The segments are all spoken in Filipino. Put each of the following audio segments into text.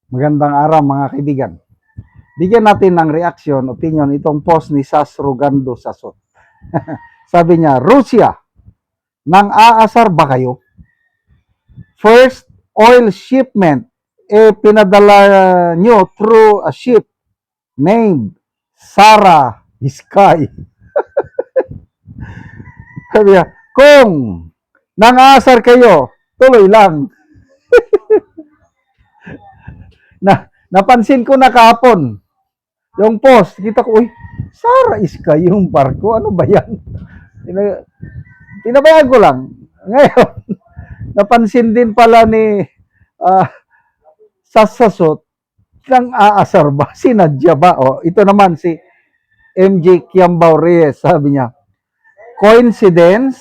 Magandang araw mga kaibigan. Bigyan natin ng reaction, opinion itong post ni Sas Rogando Sasot. Sabi niya, Russia, nang aasar ba kayo? First oil shipment, pinadala nyo through a ship named Sarah Sky. Sabi niya, kung nang aasar kayo, tuloy lang. Napansin ko na kahapon, yung post, kita ko, uy, Sarah Sky yung barko, ano ba yan? Pinabayaan ko lang. Ngayon, napansin din pala ni uh, Sasasot ng aasar ba? Sinadya ba? O, ito naman si MJ Kiambao Reyes, sabi niya, coincidence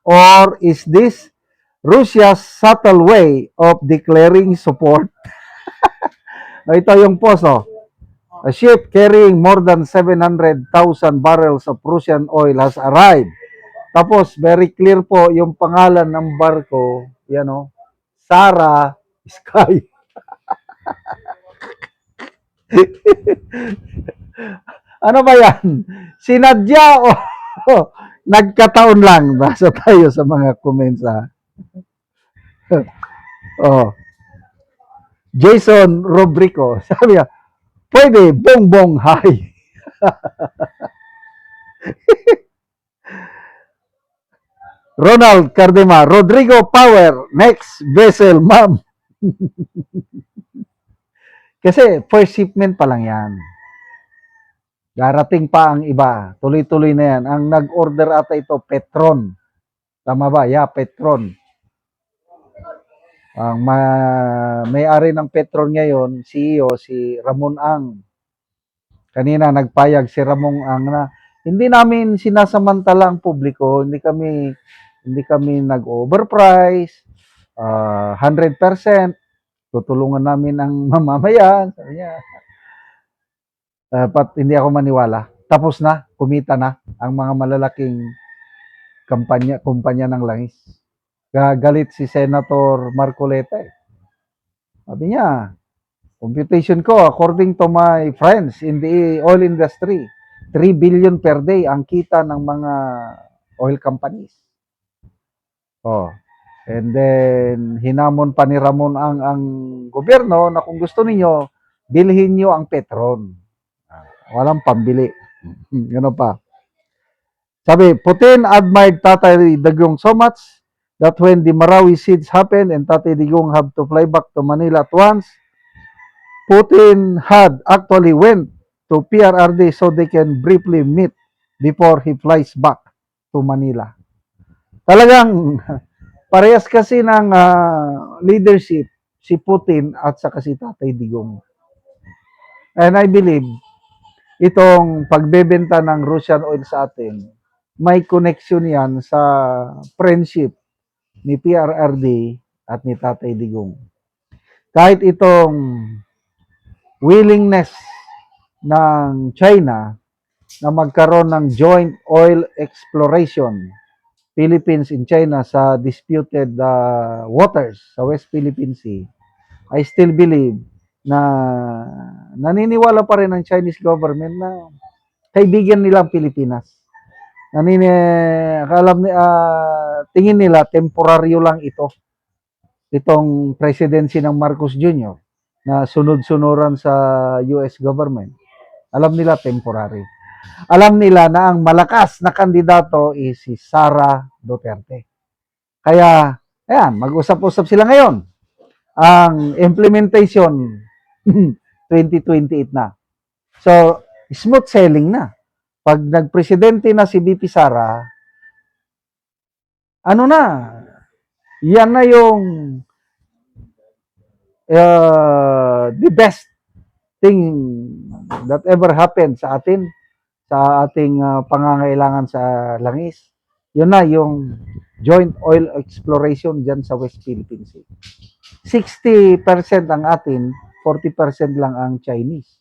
or is this Russia's subtle way of declaring support? Ito yung post, oh. A ship carrying more than 700,000 barrels of Russian oil has arrived. Tapos, very clear po yung pangalan ng barko, yan o, Sarah Sky. Ano ba yan? Sinadya o nagkataon lang? Basa tayo sa mga comments, ha? Oh. Jason Robrico, sabi niya, pwede, bongbong high. Ronald Cardema, Rodrigo Power, next vessel, ma'am. Kasi first shipment pa lang yan. Darating pa ang iba. Tuloy-tuloy na yan. Ang nag-order ata ito, Petron. Tama ba? Yeah, Petron. Ang may-ari ng Petron ngayon, CEO, si Ramon Ang. Kanina nagpayag si Ramon Ang na hindi namin sinasamantala ang publiko, hindi kami nag-overprice, 100%, tutulungan namin ang mamamayan. Sabi niya, dapat hindi ako maniwala. Tapos na, kumita na ang mga malalaking kumpanya ng langis. Galit si Senator Marcoleta. Sabi niya, computation ko, according to my friends in the oil industry, 3 billion per day ang kita ng mga oil companies. Oh. And then, hinamon pa ni Ramon ang gobyerno na kung gusto niyo, bilhin niyo ang Petron. Walang pambili. Gano pa. Sabi, Putin admired Tatay Digong so much that when the Marawi siege happened and Tatay Digong have to fly back to Manila at once, Putin had actually went to PRRD so they can briefly meet before he flies back to Manila. Talagang parehas kasi ng leadership si Putin at saka si Tatay Digong. And I believe itong pagbebenta ng Russian oil sa atin, may connection yan sa friendship ni PRRD at ni Tatay Digong. Kahit itong willingness ng China na magkaroon ng joint oil exploration, Philippines and China sa disputed waters sa West Philippine Sea, I still believe na naniniwala pa rin ang Chinese government na kaibigan nila ang Pilipinas. Tingin nila temporaryo lang ito. Itong presidency ng Marcos Jr. na sunod-sunuran sa US government. Alam nila temporary. Alam nila na ang malakas na kandidato is si Sara Duterte. Kaya, ayan, mag-usap-usap sila ngayon. Ang implementation, 2028 na. So, smooth sailing na. Pag nagpresidente na si BP Sara, ano na, yan na yung the best thing that ever happened sa atin, sa ating pangangailangan sa langis. Yun na yung joint oil exploration dyan sa West Philippine Sea. 60% ang atin, 40% lang ang Chinese.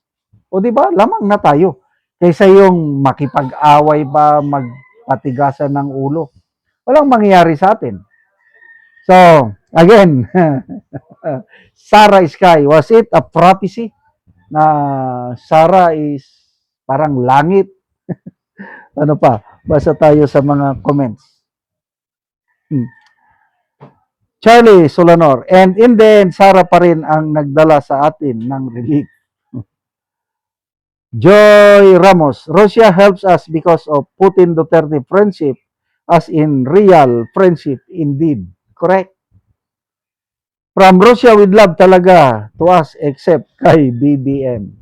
O di ba? Lamang na tayo. Kaysa yung makipag-away pa, magpatigasan ng ulo. Walang mangyayari sa atin. So, again, Sarah Sky, was it a prophecy na Sarah is parang langit? Ano pa? Basa tayo sa mga comments. Hmm. Charlie Solanor, and in the end, Sarah pa rin ang nagdala sa atin ng relief. Joy Ramos, Russia helps us because of Putin Duterte friendship, as in real friendship indeed. Correct? From Russia with love talaga to us except kay BBM.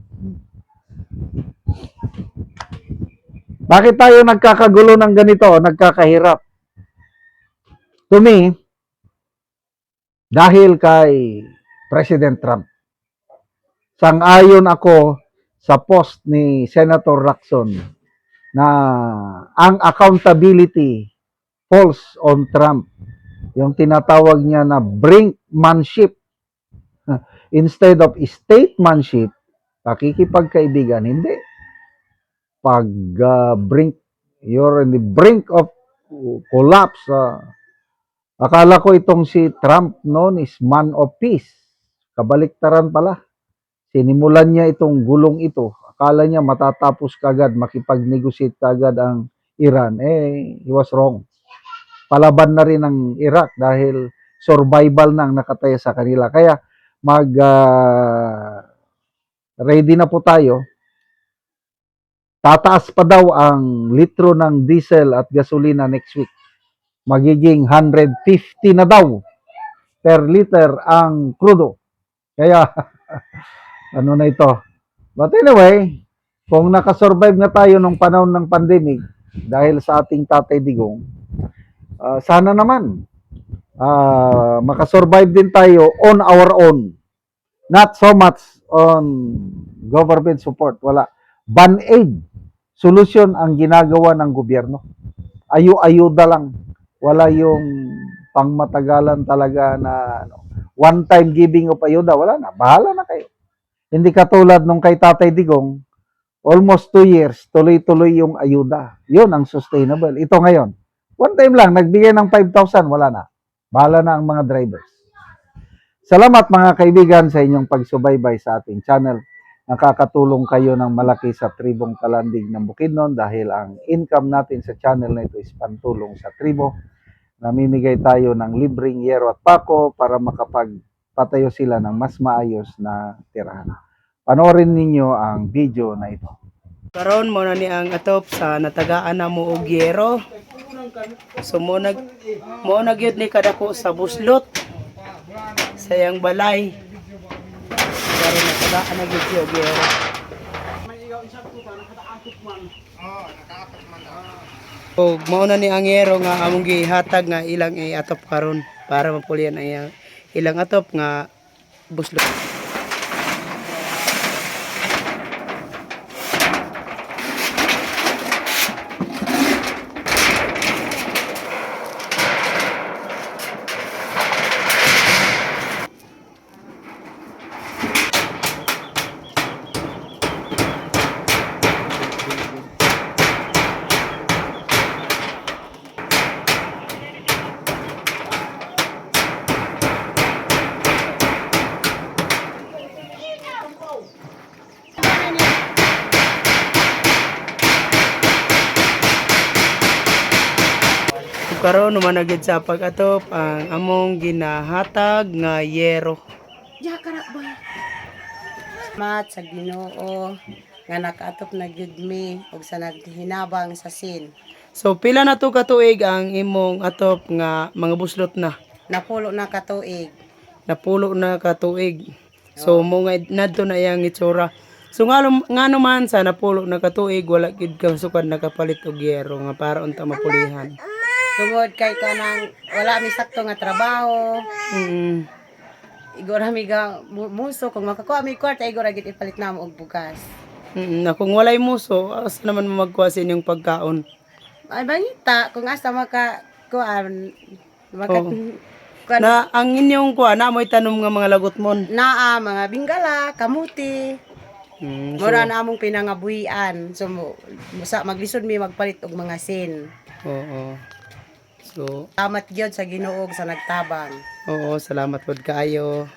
Bakit tayo nagkakagulo ng ganito o nagkakahirap? To me, dahil kay President Trump. Sang-ayon ako sa post ni Senator Lacson na ang accountability falls on Trump. Yung tinatawag niya na brinkmanship. Instead of statesmanship, pakikipagkaibigan, hindi. Pag you're in the brink of collapse. Akala ko itong si Trump noon is man of peace. Kabaliktaran pala. Sinimulan niya itong gulong ito. Akala niya matatapos kagad, makipag-negotiate kagad ang Iran. He was wrong. Palaban na rin ang Iraq dahil survival na ang nakataya sa kanila. Kaya ready na po tayo. Tataas pa daw ang litro ng diesel at gasolina next week. Magiging 150 na daw per liter ang crudo. Kaya, ano na ito. But anyway, kung nakasurvive na tayo nung panahon ng pandemic, dahil sa ating Tatay Digong, sana naman, makasurvive din tayo on our own. Not so much on government support. Wala. Band-aid. Solusyon ang ginagawa ng gobyerno. Ayu-ayuda lang. Wala yung pangmatagalan talaga na one-time giving of ayuda. Wala na. Bahala na kayo. Hindi katulad nung kay Tatay Digong, almost 2 years, tuloy-tuloy yung ayuda. Yun ang sustainable. Ito ngayon. One time lang, nagbigay ng 5,000, wala na. Bahala na ang mga drivers. Salamat mga kaibigan sa inyong pagsubaybay sa ating channel. Nakakatulong kayo ng malaki sa tribong Kalandig ng Bukidnon dahil ang income natin sa channel na ito is pantulong sa tribo. Namimigay tayo ng libreng yero at pako para makapagpatayo sila ng mas maayos na tirahan. Panoorin ninyo ang video na ito. Karon mo na ni ang atop sa natagaan na mo og yero. So mo nagyud ni kadako sa buslot. Sayang balay. Karon natagaan na gyud og yero. O mao na ni ang yero nga among gihatag nga ilang atop karon para mapulian ang ilang atop nga buslot. Karon naman na gyud sa pag-atop ang among ginahatag nga yero. Mat sa Ginoo nga nakaatop na gyud mi og sa naghinabang sa sin. So pila na to ka tuig ang imong atop nga mga buslot na? Napulo na ka tuig. Napulo na ka tuig. So mo nga nadto na iyang itsura. So nga naman sa napulo na ka tuig wala gid ka sukad nakapalit og yero nga para unta mapulihan. Tungod kay kanang wala mi sakto nga trabaho. Igor mi ga muso kung makakuha mi kwarta igor gid ipalit namo og bugas. Na kung walay muso, asa naman mo magkuha sa inyong pagkaon? Ay bangita kung asa kuan kuan Na ang inyong kuha na mo'y tanom nga mga lagot mon. naa mga bingala, kamuti. Mura na among pinangabuhian. So sa maglisod mi magpalit og mga sin. Oo. So, Salamat gyud sa Ginoo sa nagtabang. oo, salamat pod kaayo.